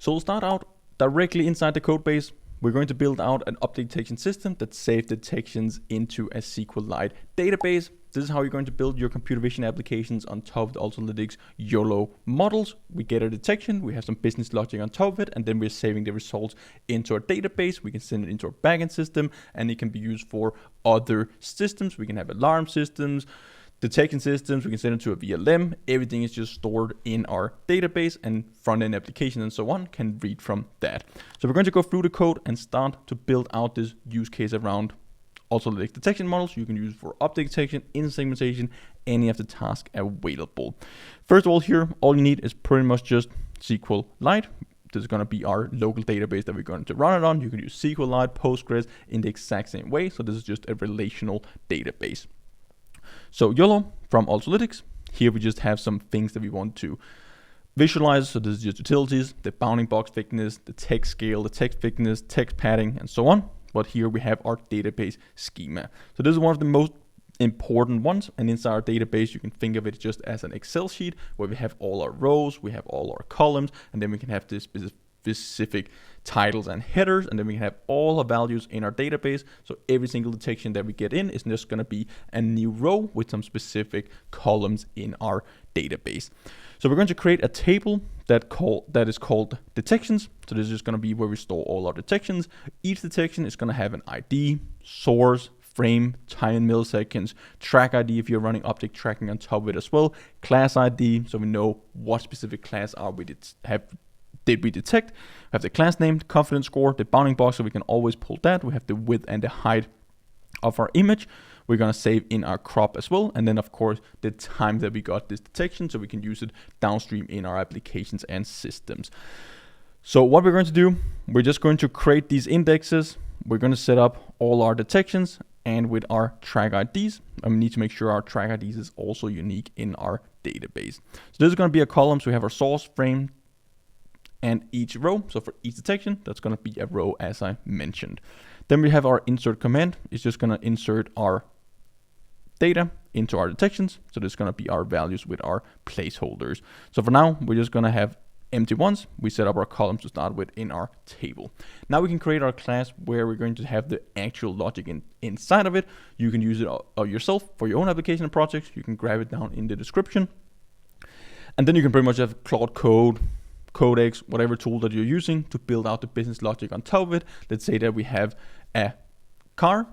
So we'll start out directly inside the code base. We're going to build out an object detection system that saves detections into a SQLite database. This is how you're going to build your computer vision applications on top of the Ultralytics YOLO models. We get a detection, we have some business logic on top of it, and then we're saving the results into our database. We can send it into our backend system, and it can be used for other systems. We can have alarm systems, detection systems, we can send it to a VLM. Everything is just stored in our database, and front-end applications and so on can read from that. So we're going to go through the code and start to build out this use case around Ultralytics detection models you can use for object detection, in segmentation, any of the tasks available. First of all, here, all you need is pretty much just SQLite. This is going to be our local database that we're going to run it on. You can use SQLite, Postgres in the exact same way. So this is just a relational database. So YOLO from Ultralytics. Here we just have some things that we want to visualize. So this is just utilities, the bounding box thickness, the text scale, the text thickness, text padding, and so on. But here we have our database schema. So this is one of the most important ones. And inside our database, you can think of it just as an Excel sheet where we have all our rows, we have all our columns, and then we can have this specific titles and headers, and then we can have all our values in our database. So every single detection that we get in is just going to be a new row with some specific columns in our database. So we're going to create a table that is called detections. So this is just going to be where we store all our detections. Each detection is going to have an ID, source, frame, time in milliseconds, track ID if you're running object tracking on top of it as well, class ID, so we know what specific class did we detect. We have the class name, the confidence score, the bounding box, so we can always pull that. We have the width and the height of our image. We're going to save in our crop as well. And then, of course, the time that we got this detection, so we can use it downstream in our applications and systems. So what we're going to do, we're just going to create these indexes. We're going to set up all our detections, and with our track IDs, we need to make sure our track IDs is also unique in our database. So this is going to be a column. So we have our source, frame, and each row. So for each detection, that's going to be a row as I mentioned. Then we have our insert command. It's just going to insert our data into our detections. So this is going to be our values with our placeholders. So for now, we're just going to have empty ones. We set up our columns to start with in our table. Now we can create our class where we're going to have the actual logic inside of it. You can use it yourself for your own application and projects. You can grab it down in the description. And then you can pretty much have Cloud Code, Codex, whatever tool that you're using to build out the business logic on top of it. Let's say that we have a car.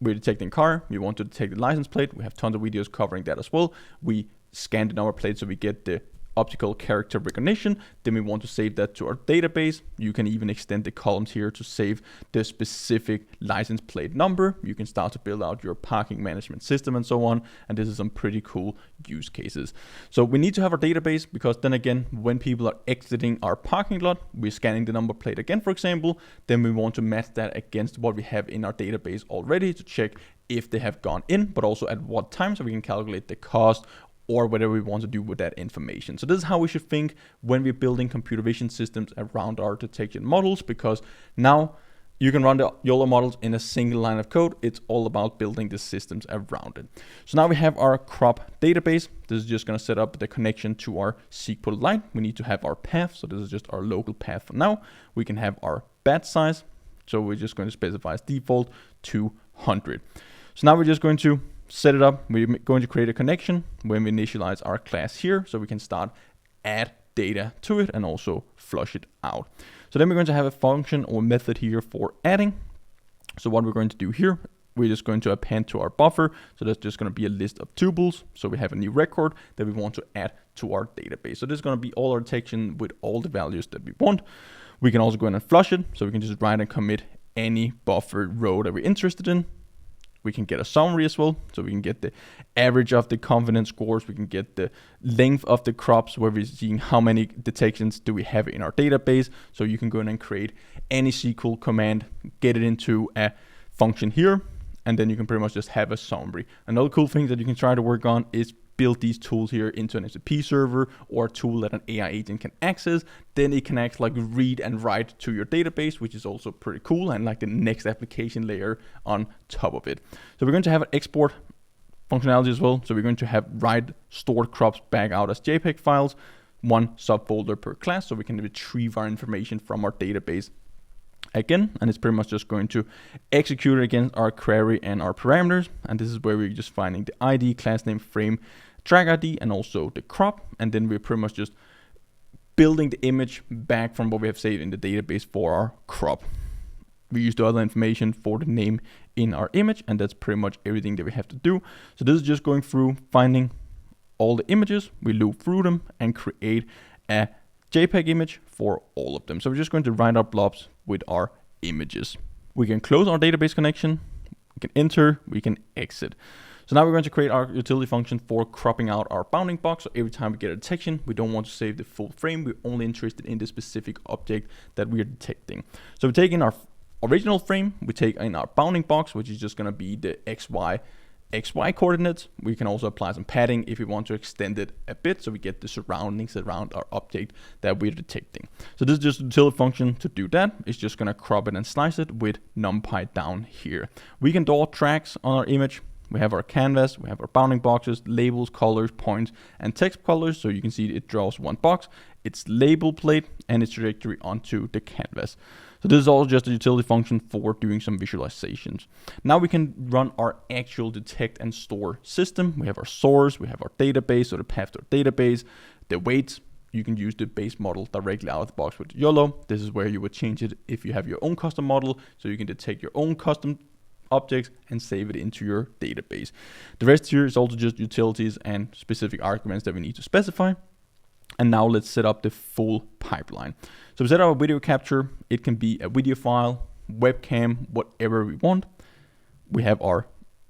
We're detecting car. We want to detect the license plate. We have tons of videos covering that as well. We scan the number plate so we get the optical character recognition. Then we want to save that to our database. You can even extend the columns here to save the specific license plate number. You can start to build out your parking management system and so on. And this is some pretty cool use cases. So we need to have our database because then again, when people are exiting our parking lot, we're scanning the number plate again, for example, then we want to match that against what we have in our database already to check if they have gone in, but also at what time, so we can calculate the cost or whatever we want to do with that information. So this is how we should think when we're building computer vision systems around our detection models, because now you can run the YOLO models in a single line of code. It's all about building the systems around it. So now we have our crop database. This is just going to set up the connection to our SQLite. We need to have our path. So this is just our local path for now. We can have our batch size. So we're just going to specify as default 200. So now we're just going to set it up. We're going to create a connection when we initialize our class here, so we can start add data to it and also flush it out. So then we're going to have a function or method here for adding. So what we're going to do here, we're just going to append to our buffer. So that's just going to be a list of tuples. So we have a new record that we want to add to our database. So this is going to be all our detection with all the values that we want. We can also go in and flush it. So we can just write and commit any buffered row that we're interested in. We can get a summary as well, so we can get the average of the confidence scores. We can get the length of the crops, where we're seeing how many detections do we have in our database. So you can go in and create any SQL command, get it into a function here, and then you can pretty much just have a summary. Another cool thing that you can try to work on is build these tools here into an SAP server or a tool that an AI agent can access. Then it can act like read and write to your database, which is also pretty cool and like the next application layer on top of it. So we're going to have an export functionality as well. So we're going to have write stored crops back out as JPEG files. one subfolder per class, so we can retrieve our information from our database again, and it's pretty much just going to execute it against our query and our parameters. And this is where we're just finding the ID, class name, frame, track ID, and also the crop. And then we're pretty much just building the image back from what we have saved in the database for our crop. We use the other information for the name in our image, and that's pretty much everything that we have to do. So this is just going through, finding all the images, we loop through them and create a JPEG image for all of them. So we're just going to write our blobs with our images. We can close our database connection, we can enter, we can exit. So now we're going to create our utility function for cropping out our bounding box. So every time we get a detection, we don't want to save the full frame. We're only interested in the specific object that we are detecting. So we take in our original frame, we take in our bounding box, which is just going to be the XY coordinates. We can also apply some padding if we want to extend it a bit, so we get the surroundings around our object that we're detecting. So this is just a utility function to do that. It's just going to crop it and slice it with numpy down here. We can draw tracks on our image. We have our canvas, we have our bounding boxes, labels, colors, points, and text colors. So you can see it draws one box, its label plate, and its trajectory onto the canvas. So this is all just a utility function for doing some visualizations. Now we can run our actual detect and store system. We have our source, we have our database, so the path to our database, the weights. You can use the base model directly out of the box with YOLO. This is where you would change it if you have your own custom model, so you can detect your own custom objects and save it into your database. The rest here is also just utilities and specific arguments that we need to specify. And now let's set up the full pipeline. So we set up a video capture. It can be a video file, webcam, whatever we want. We have our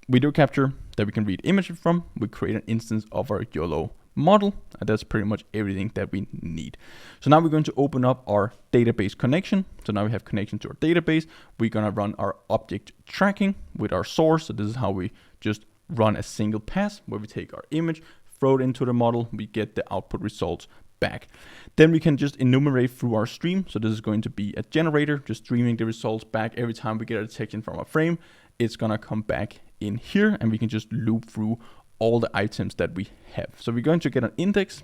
video capture that we can read images from. We create an instance of our YOLO model, and that's pretty much everything that we need. So now we're going to open up our database connection. So now we have connection to our database. We're going to run our object tracking with our source. So this is how we just run a single pass where we take our image, throw it into the model, we get the output results back. Then we can just enumerate through our stream. So this is going to be a generator, just streaming the results back. Every time we get a detection from a frame, it's gonna come back in here, and we can just loop through all the items that we have. So we're going to get an index,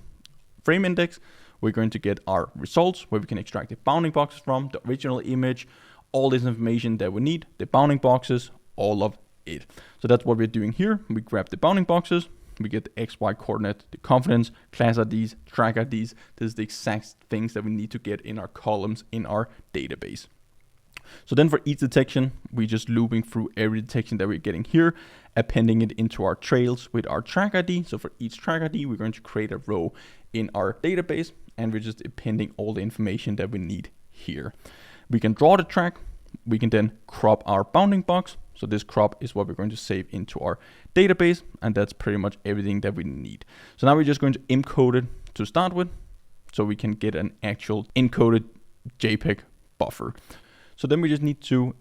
frame index. We're going to get our results where we can extract the bounding boxes from, the original image, all this information that we need, the bounding boxes, all of it. So that's what we're doing here. We grab the bounding boxes, we get the XY coordinate, the confidence, class IDs, track IDs. This is the exact things that we need to get in our columns in our database. So then for each detection, we're just looping through every detection that we're getting here, appending it into our trails with our track ID. So for each track ID, we're going to create a row in our database, and we're just appending all the information that we need here. We can draw the track. We can then crop our bounding box. So this crop is what we're going to save into our database, and that's pretty much everything that we need. So now we're just going to encode it to start with, so we can get an actual encoded JPEG buffer. So then we just need to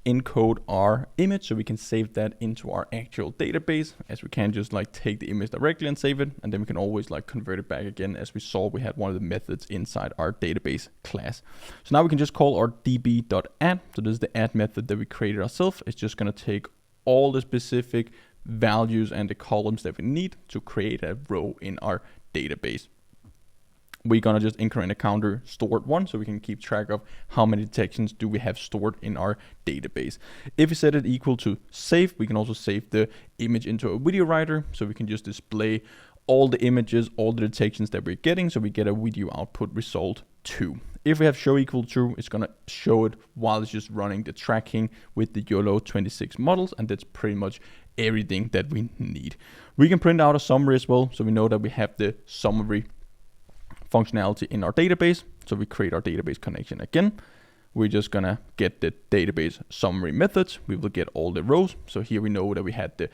encode our image so we can save that into our actual database, as we can just like take the image directly and save it, and then we can always like convert it back again. As we saw, we had one of the methods inside our database class. So now we can just call our db.add. So this is the add method that we created ourselves. It's just going to take all the specific values and the columns that we need to create a row in our database. We're gonna just increment a counter stored 1, so we can keep track of how many detections do we have stored in our database. If we set it equal to save, we can also save the image into a video writer, so we can just display all the images, all the detections that we're getting, so we get a video output result 2. If we have show equal true, it's gonna show it while it's just running the tracking with the YOLO26 models, and that's pretty much everything that we need. We can print out a summary as well, so we know that we have the summary functionality in our database. So we create our database connection again. We're just gonna get the database summary methods. We will get all the rows. So here we know that we had the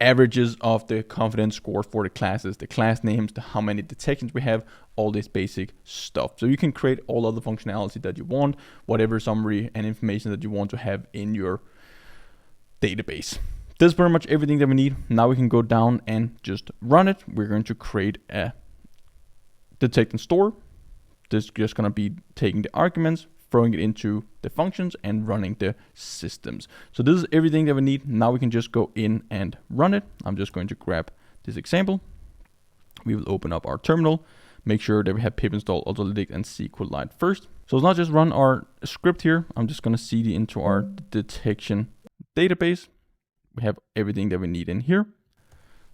averages of the confidence score for the classes, the class names, how many detections we have, all this basic stuff. So you can create all of the functionality that you want, whatever summary and information that you want to have in your database. This is pretty much everything that we need. Now we can go down and just run it. We're going to create a detect and store. This is just going to be taking the arguments, throwing it into the functions, and running the systems. So this is everything that we need. Now we can just go in and run it. I'm just going to grab this example. We will open up our terminal, make sure that we have pip install Ultralytics and SQLite first. So let's not just run our script here. I'm just going to cd into our detection database. We have everything that we need in here.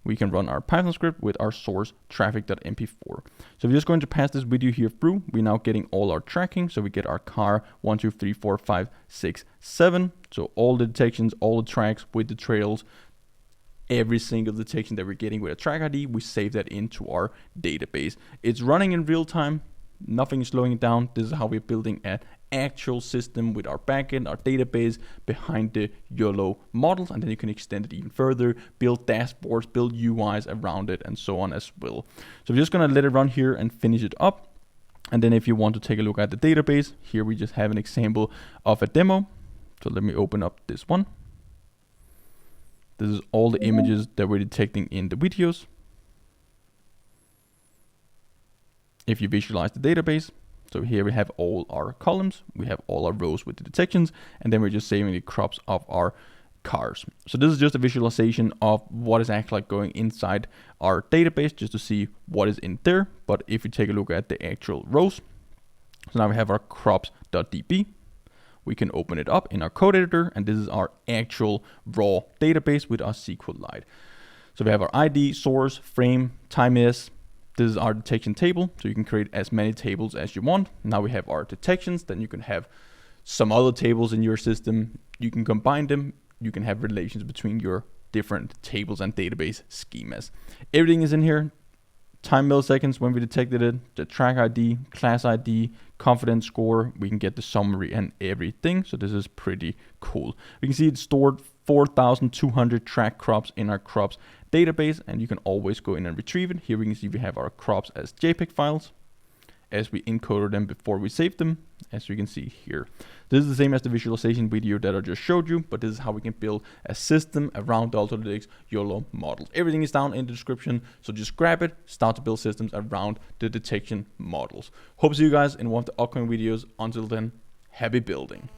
We can run our Python script with our source traffic.mp4. So we're just going to pass this video here through. We're now getting all our tracking. So we get our car 1, 2, 3, 4, 5, 6, 7. So all the detections, all the tracks with the trails, every single detection that we're getting with a track ID, we save that into our database. It's running in real time. Nothing is slowing it down. This is how we're building an actual system with our backend, our database behind the YOLO models, and then you can extend it even further, build dashboards, build UIs around it, and so on as well. So we're just gonna let it run here and finish it up. And then if you want to take a look at the database, here we just have an example of a demo. So let me open up this one. This is all the images that we're detecting in the videos. If you visualize the database, so here we have all our columns, we have all our rows with the detections, and then we're just saving the crops of our cars. So this is just a visualization of what is actually going inside our database, just to see what is in there. But if you take a look at the actual rows, so now we have our crops.db. We can open it up in our code editor, and this is our actual raw database with our SQLite. So we have our ID, source, frame, time is. This is our detection table, so you can create as many tables as you want. Now we have our detections, then you can have some other tables in your system. You can combine them. You can have relations between your different tables and database schemas. Everything is in here. Time milliseconds when we detected it, the track ID, class ID, confidence score. We can get the summary and everything. So this is pretty cool. We can see it's stored 4,200 track crops in our crops database, and you can always go in and retrieve it. Here we can see we have our crops as JPEG files as we encoded them before we saved them, as you can see here. This is the same as the visualization video that I just showed you, but this is how we can build a system around the Ultralytics YOLO models. Everything is down in the description, so just grab it, start to build systems around the detection models. Hope to see you guys in one of the upcoming videos. Until then, happy building.